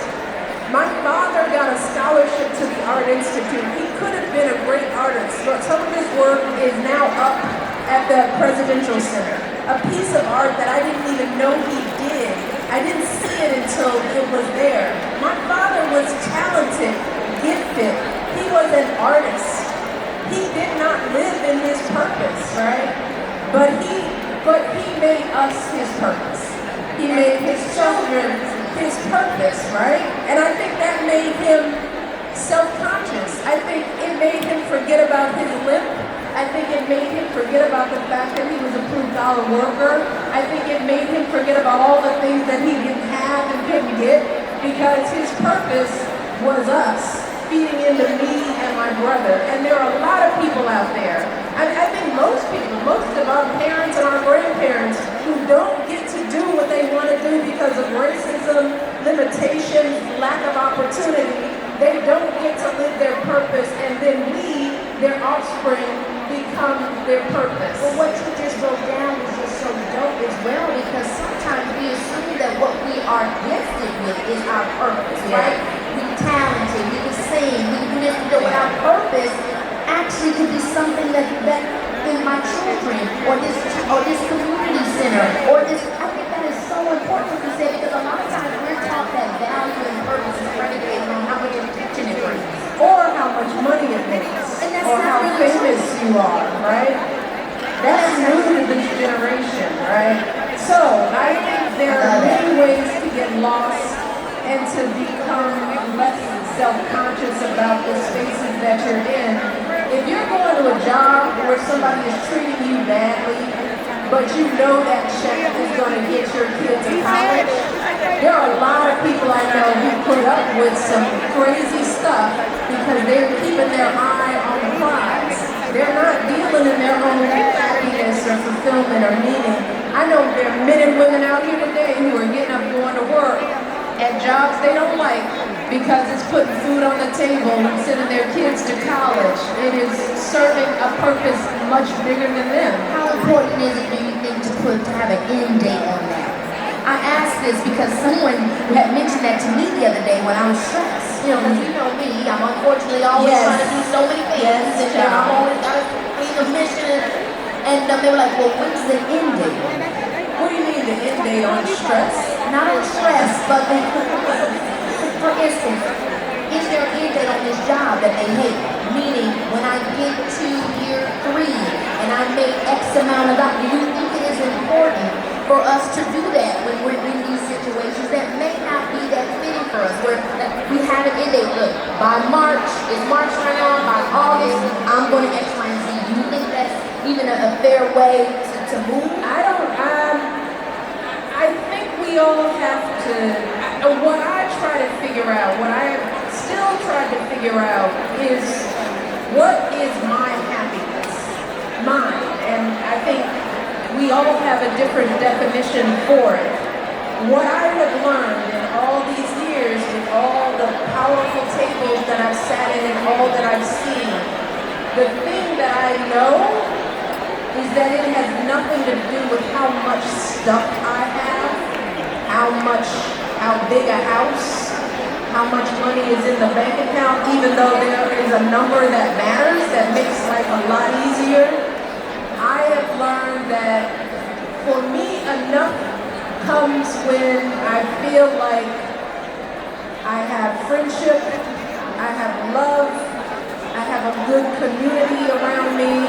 My father got a scholarship to the Art Institute. He could have been a great artist, but some of his work is now up at the Presidential Center. A piece of art that I didn't even know he did. I didn't see it until it was there. My father was talented, gifted. He was an artist. He did not live in his purpose, right? But he made us his purpose. He made his children his purpose, right? And I think that made him self-conscious. I think it made him forget about his limp. I think it made him forget about the fact that he was a blue-collar worker. I think it made him forget about all the things that he didn't have and couldn't get, because his purpose was us, feeding into me and my brother. And there are a lot of people out there, I think most people, most of our parents and our grandparents, who don't get to do what they want to do because of racism, limitations, lack of opportunity. They don't get to live their purpose, and then we, their offspring, become their purpose. Well, what you just broke down is just so dope as well, because sometimes we assume that what we are gifted with is our purpose, right? We're talented, we can sing, we can do this, but our purpose actually could be something that in my children, or this community center, or this. I think that is so important what you said, because a lot of times we're taught that value and purpose is predicated on how much attention it brings, or how much money it makes, or how famous you are, right? That's new to this generation, right? So I think there are many ways to get lost and to become less self-conscious about the spaces that you're in. If you're going to a job where somebody is treating you badly, but you know that check is going to get your kid to college, there are a lot of people I know who put up with some crazy stuff because they're keeping their eye on the prize. They're not dealing in their own happiness or fulfillment or meaning. I know there are men and women out here today who are getting up going to work at jobs they don't like because it's putting food on the table and sending their kids to college. It is serving a purpose much bigger than them. How important is it, do you think, to have an end date on that? I ask this because someone had mentioned that to me the other day when I was stressed. You know, because you know me, I'm unfortunately always Yes. trying to do so many things, Yes, and then child. I'm always got to be a mission. And they were like, well, when's the end date? What do you mean the end date on stress? Not on stress, but for instance, is there an end date on this job that they hate? Meaning, when I get to year 3 and I make X amount of dollars, do you think it is important for us to do that when we're in these situations that may not be that fitting for us? Where we have an end date. Look, by March, it's March right now, by August, I'm going to X, Y, and Z. Do you think that's even a fair way to move? I think we all have to, what I try to figure out, what I still try to figure out is what is my happiness? Mine. And I think we all have a different definition for it. What I have learned in all these years with all the powerful tables that I've sat in and all that I've seen, the thing that I know is that it has nothing to do with how much stuff I have, how big a house, how much money is in the bank account, even though there is a number that matters, that makes life a lot easier. I have learned that for me, enough comes when I feel like I have friendship, I have love, I have a good community around me,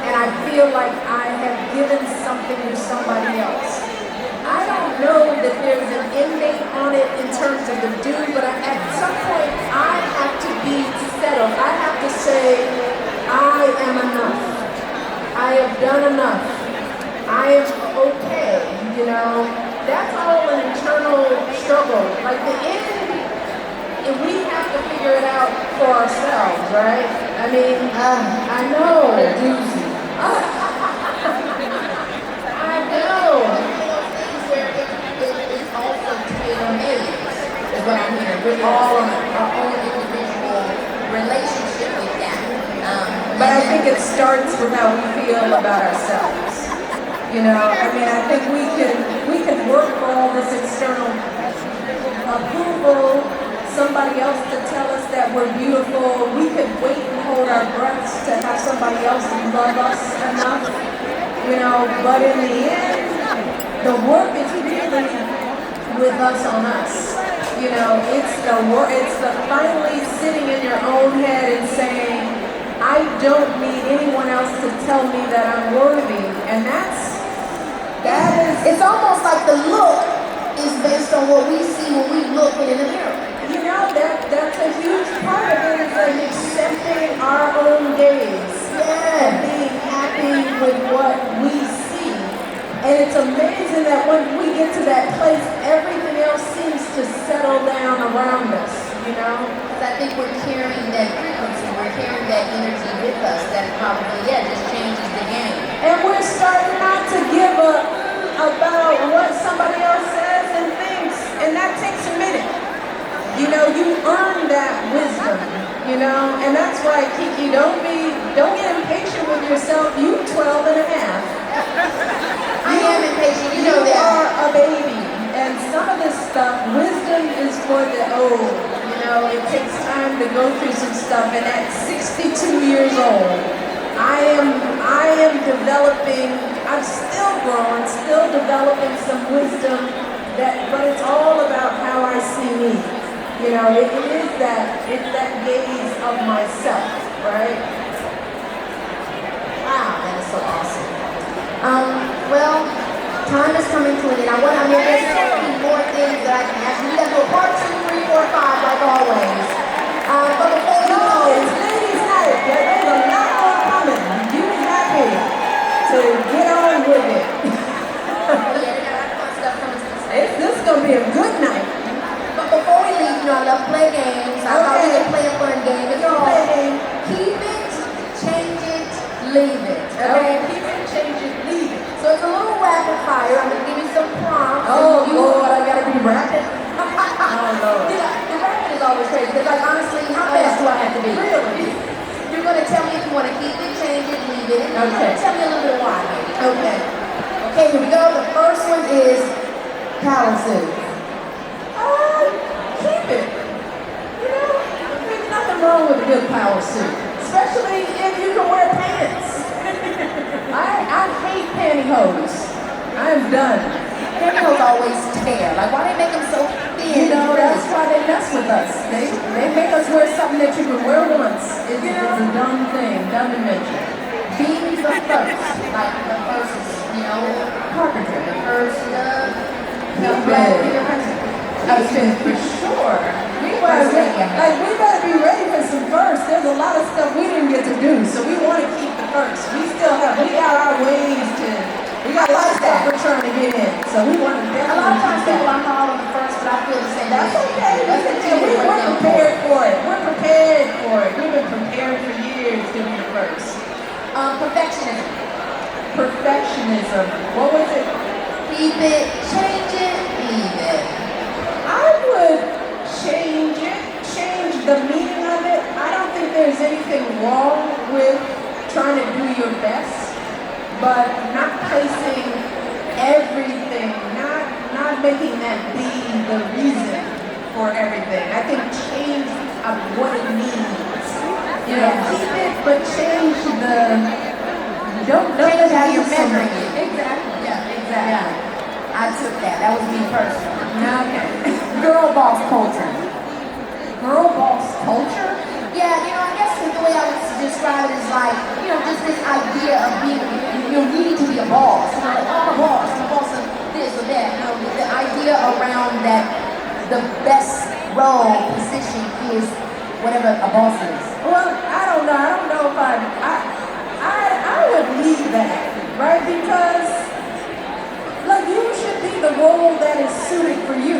and I feel like I have given something to somebody else. I don't know that there's an end date on it in terms of the due, but at some point I have to be settled. I have to say, I am enough. I have done enough. I am okay, you know. That's all an internal struggle. Like the end, and we have to figure it out for ourselves, right? I mean, I know. A doozy. I know. Things where it's also tailor-made is what I'm hearing. We're all on our own individual relationship with that. But I think it starts with how we feel about ourselves. You know, I mean, I think we can work for all this external approval, somebody else to tell us that we're beautiful. We could wait and hold our breaths to have somebody else love us enough, you know, but in the end, the work is really with us on us. You know, it's the finally sitting in your own head and saying, I don't need anyone else to tell me that I'm worthy. And that is, it's almost like the look is based on what we see when we look in the mirror. you know, that's a huge part of it, is like accepting our own gaze. And being happy with what we see. And it's amazing that when we get to that place, everything else seems to settle down around us, you know? Because I think we're carrying that frequency, we're carrying that energy with us that probably, just changes the game. And we're starting not to give about what somebody else says and thinks, and that takes a minute. You know, you earn that wisdom, you know, and that's why, Kiki, don't get impatient with yourself. You 12 and a half. I am impatient, you know You that. are a baby, and some of this stuff, wisdom is for the old. You know, it takes time to go through some stuff, and at 62 years old, I am developing, I'm still growing, still developing some wisdom, but it's all about how I see me. You know, it's that gaze of myself, right? Wow, that is so awesome. Well, time is coming to an end. There's so many more things that I can ask you. We got to do a part 2, 3, 4, 5, like always. But before we go, It's ladies' night. There's a lot more coming. You be happy to get on with it. they got a lot of fun stuff coming to the stage. This is gonna be a good night. But before we leave, you know, I love play games. I thought we could play a fun game. It's called Keep It, Change It, Leave It. Okay? Keep it, change it, leave it. So it's a little rapid fire. I'm gonna give you some prompts. Oh and Lord, I gotta be rapid. Oh Lord. The rapid is always crazy because, like, honestly, how fast do I have to be? Really? You're gonna tell me if you want to keep it, change it, leave it. And you're Okay. gonna tell me a little bit why, maybe. Okay. Okay, here we go. The first one is power suit? Keep it. You know, there's nothing wrong with a good power suit, especially if you can wear pants. I hate pantyhose. I am done. Pantyhose always tear. Like, why they make them so thin? You know, that's why they mess with us. They make us wear something that you can wear once. It's a dumb thing, dumb invention. Being the first, like the first, you know, carpenter, the first, black Peter Parker. For sure. We better be ready for some first. There's a lot of stuff we didn't get to do, so we want to keep the first. We got our ways to. We got a lot of stuff we're trying to get in, so we want to A definitely. lot of times people are hard on the first, but I feel the same. That's okay. We're prepared for it. We're prepared for it. We've been prepared for years to be the first. Perfectionism. Perfectionism. What was it? Keep it, change it, leave it. I would change it, change the meaning of it. I don't think there's anything wrong with trying to do your best, but not placing everything, not making that be the reason for everything. I think change of what it means. You know, keep it, but change the. Don't Change how you're so measuring much. it. Exactly. Yeah, exactly. I took that. That was me personally. Okay. Girl boss culture. Girl boss culture? Yeah, you know, I guess the way I would describe it is like, you know, just this idea of being, you know, needing to be a boss. You know, like, oh, I'm a boss of this or that. You know, the idea around that the best role, position is whatever a boss is. Well, I don't know. I don't know if I would leave that, right? Because, like, you should be the role that is suited for you.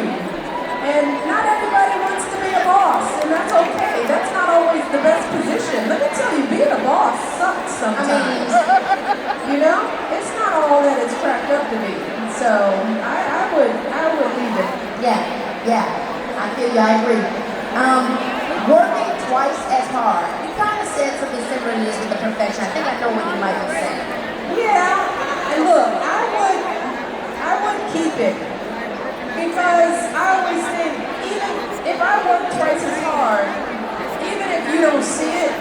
And not everybody wants to be a boss, and that's okay. That's not always the best position. Let me tell you, being a boss sucks sometimes. You know? It's not all that it's cracked up to be. So, I would leave it. Yeah, I feel you, I agree. Working twice as hard. You kind of said something similar to this with the perfection. I think I know what you might be saying. Yeah, and look, I would keep it. Because I always think, even if I work twice as hard, even if you don't see it,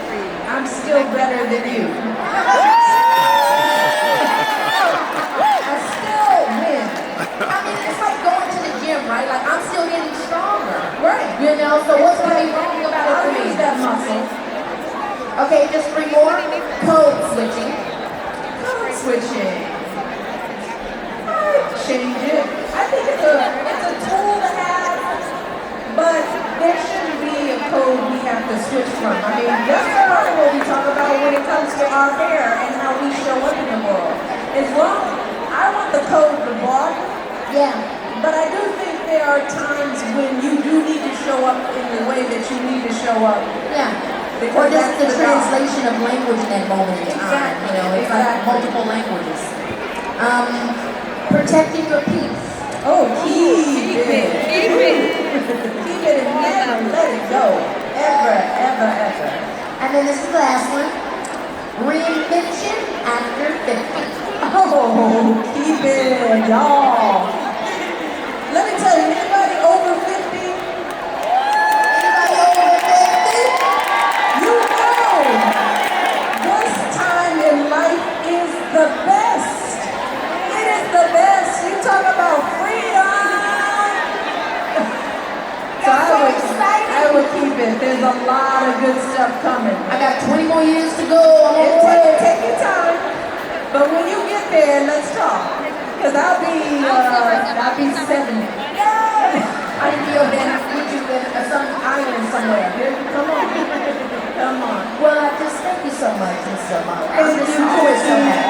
I'm still better than you. I still win. I mean, it's like going to the gym, right? Like, I'm still getting stronger. Right. You know, so what's going to be wrong about it for I'll me? use that muscle. Okay, just 3 more. Code switching. Code switching. I'd change it. I think it's a tool to have, but there shouldn't be a code we have to switch from. I mean, that's part of what we talk about when it comes to our hair and how we show up in the world. As long, I want the code to broaden, Yeah. but I do think there are times when you do need to show up in the way that you need to show up. Yeah. Because Or just that's the the job. translation of language in that moment in time. Exactly, You know, it's like exactly. multiple languages. Protecting your peace. Oh, keep it. Keep it and never let it go. Ever, ever, ever. And then this is the last one. Reinvention after 50. Oh, keep it, y'all. Let me tell you, anybody over 50, Anybody over 50? you know this time in life is the best. It is the best. You talk about freedom. So I would keep it. There's a lot of good stuff coming. I got 20 more years to go. I'm on my way. Take your time. But when you get there, let's talk. Because I'll be 70. I feel that with you in some Island somewhere. Come on. Come on. Well, I just thank you so much, Mr. Amara. Thank you, always so Chrissy. happy.